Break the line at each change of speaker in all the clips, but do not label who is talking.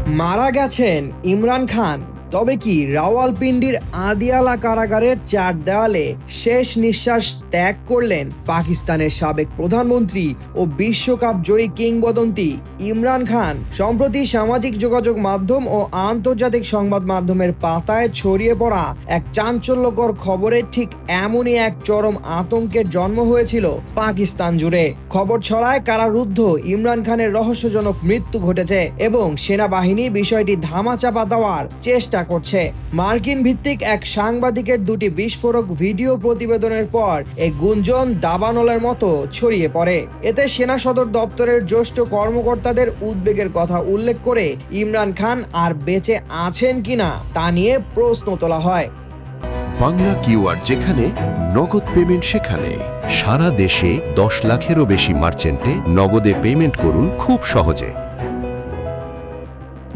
মারা গেছেন ইমরান খান, তবে কি রাওয়ালপিন্ডির আদিয়ালা কারাগারের চার দেওয়ালে শেষ নিঃশ্বাস ত্যাগ করলেন পাকিস্তানের সাবেক প্রধানমন্ত্রী ও বিশ্বকাপ জয়ী কিংবদন্তি ইমরান খান? সম্প্রতি সামাজিক যোগাযোগ মাধ্যম ও আন্তর্জাতিক সংবাদ মাধ্যমের পাতায় ছড়িয়ে পড়া এক চাঞ্চল্যকর খবরের ঠিক এমনই এক চরম আতঙ্কের জন্ম হয়েছিল পাকিস্তান জুড়ে। খবর ছড়ায় কারারুদ্ধ ইমরান খানের রহস্যজনক মৃত্যু ঘটেছে এবং সেনাবাহিনী বিষয়টি ধামাচাপা দেওয়ার চেষ্টা করছে। মার্কিন ভিত্তিক এক সাংবাদিকের দুটি বিস্ফোরক ভিডিও প্রতিবেদনের পর এই গুঞ্জন দাবানলের মতো ছড়িয়ে পড়ে। এতে সেনা সদর দপ্তরের জ্যেষ্ঠ কর্মকর্তাদের উদ্বেগের কথা উল্লেখ করে ইমরান খান আর বেঁচে আছেন কিনা তা নিয়ে প্রশ্ন তোলা হয়।
বাংলা কিওয়ার্ড, যেখানে নগদ পেমেন্ট সেখানে। সারা দেশে 10 লাখেরও বেশি মার্চেন্টে নগদে পেমেন্ট করুন খুব সহজে।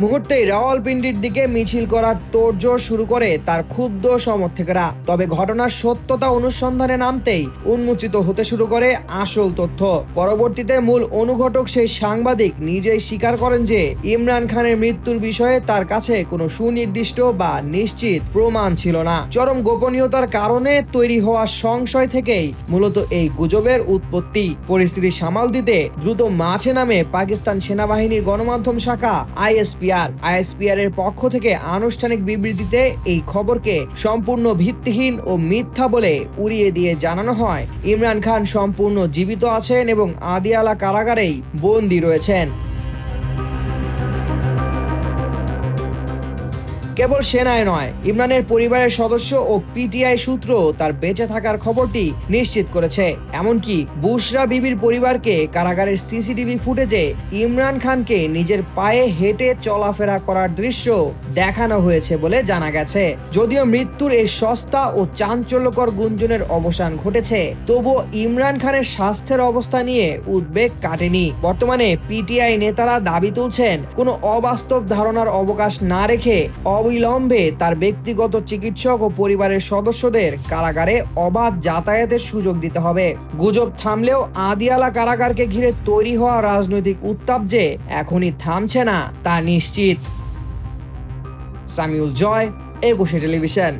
মুহূর্তেই রাওয়ালপিন্ডির দিকে মিছিল করার তোড়জোড় শুরু করে তার ক্ষুব্ধ সমর্থকেরা। তবে ঘটনার সত্যতা অনুসন্ধানে নামতেই উন্মোচিত হতে শুরু করে আসল তথ্য। পরবর্তীতে মূল অনুঘটক সেই সাংবাদিক নিজেই স্বীকার করেন যে ইমরান খানের মৃত্যুর বিষয়ে তার কাছে কোনো সুনির্দিষ্ট বা নিশ্চিত প্রমাণ ছিল না। চরম গোপনীয়তার কারণে তৈরি হওয়া সংশয় থেকেই মূলত এই গুজবের উৎপত্তি। পরিস্থিতি সামাল দিতে দ্রুত মাঠে নামে পাকিস্তান সেনাবাহিনীর গণমাধ্যম শাখা আইএসপিআর এর পক্ষ থেকে আনুষ্ঠানিক বিবৃতিতে এই খবরকে সম্পূর্ণ ভিত্তিহীন ও মিথ্যা বলে উড়িয়ে দিয়ে জানানো হয় ইমরান খান সম্পূর্ণ জীবিত আছেন এবং আদিয়ালা কারাগারেই বন্দী রয়েছেন। কেবল সেনায় নয়, ইমরানের পরিবারের সদস্য ও পিটিআই সূত্র তার বেঁচে থাকার খবরটি নিশ্চিত করেছে। এমনকি বুশরা বিবির পরিবারকে কারাগারের সিসিটিভি ফুটেজে ইমরান খানকে নিজের পায়ে হেঁটে চলাফেরা করার দৃশ্য দেখানো হয়েছে বলে জানা গেছে। যদিও মৃত্যুর এই সস্তা ও চাঞ্চল্যকর গুঞ্জনের অবসান ঘটেছে, তবুও ইমরান খানের স্বাস্থ্যের অবস্থা নিয়ে উদ্বেগ কাটেনি। বর্তমানে পিটিআই নেতারা দাবি তুলছেন কোনো অবাস্তব ধারণার অবকাশ না রেখে অবিলম্বে তার ব্যক্তিগত চিকিৎসক ও পরিবারের সদস্যদের কারাগারে অবাধ যাতায়াতের সুযোগ দিতে হবে। গুজব থামলেও আদিয়ালা কারাগারকে ঘিরে তৈরি হওয়া রাজনৈতিক উত্তাপ যে এখনই থামছে না তা নিশ্চিত। সামিউল জয়, একুশে টেলিভিশন।